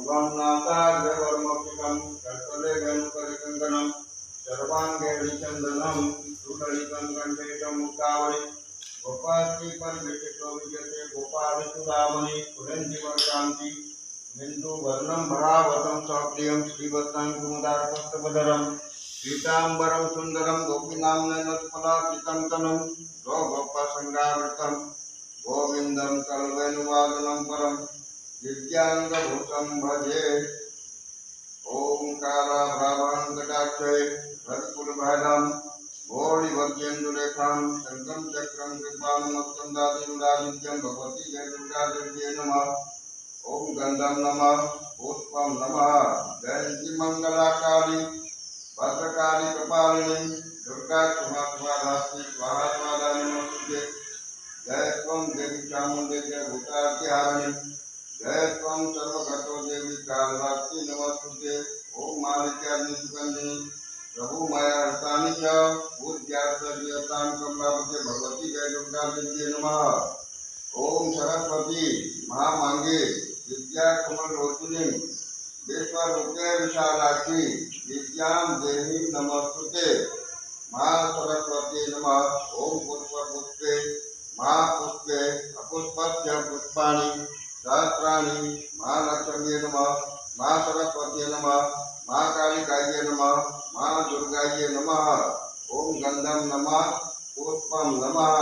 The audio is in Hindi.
सुवर्णासाग्रवर्मक्षितं कर्तले गणपरिकङ्कणं सर्वाङ्गे विचन्दनं सुललितं कण्ठेशं मुक्तावळि गोपालकी पर विचितो विजयते गोपालचूडामणि पुरञ्जीवकान्ति बिन्दु वर्णं भरावतं सप्रियं श्रीवत्सं कुमुदारपत्रबधरं पीताम्बरं सुन्दरं गोपीनाम्नयनोत्पलासितं तनुं गोगोपसङ्गावृतं गोविन्दं कलवेणुवादनं परं दिव्याङ्गभूतं भजे। ओंकाराभ्रावाङ्कटाक्षे हरिकुलभैरं घोरिवद्येन्दुलेखां शङ्खं चक्रं कृपाणमस्कन्दादिनुरादित्यं भगवती जयदुर्गादेव्यै नमः। ओं गन्धं नमः पुष्पं नमः जयन्ती मङ्गलाकाली भद्रकाली कपालिनी दुर्गा क्षमा स्वाधात्री स्वाहा स्वाहा नमोस्तुते। जय त्वं देवी चामुण्डे जय भूतार्तिहारिणी जय त्वं सर्वगतो देवी कालरात्रि नमोस्तुते। ओं मालिक्याग्नि सुगन्धिनी प्रभु माया हस्तानि च पूज्यार्थव्यतां कमलापते भगवती जय दुर्गा देव्यै नमः। ओं सरस्वती महामांगे विद्या कमल रोचनी विश्वरूपे विशालाक्षी विद्यां देवी नमोस्तुते। मां सरस्वती नमः। ओं पुष्पे महापुष्पे अपुष्पस्य पुष्पाणि सहस्राणि महालक्ष्मी नमः। मां सरस्वती नमः। मां कालिकायै नमः। मां दुर्गायै नमः। ओं गन्धं नमः पुष्पं नमः।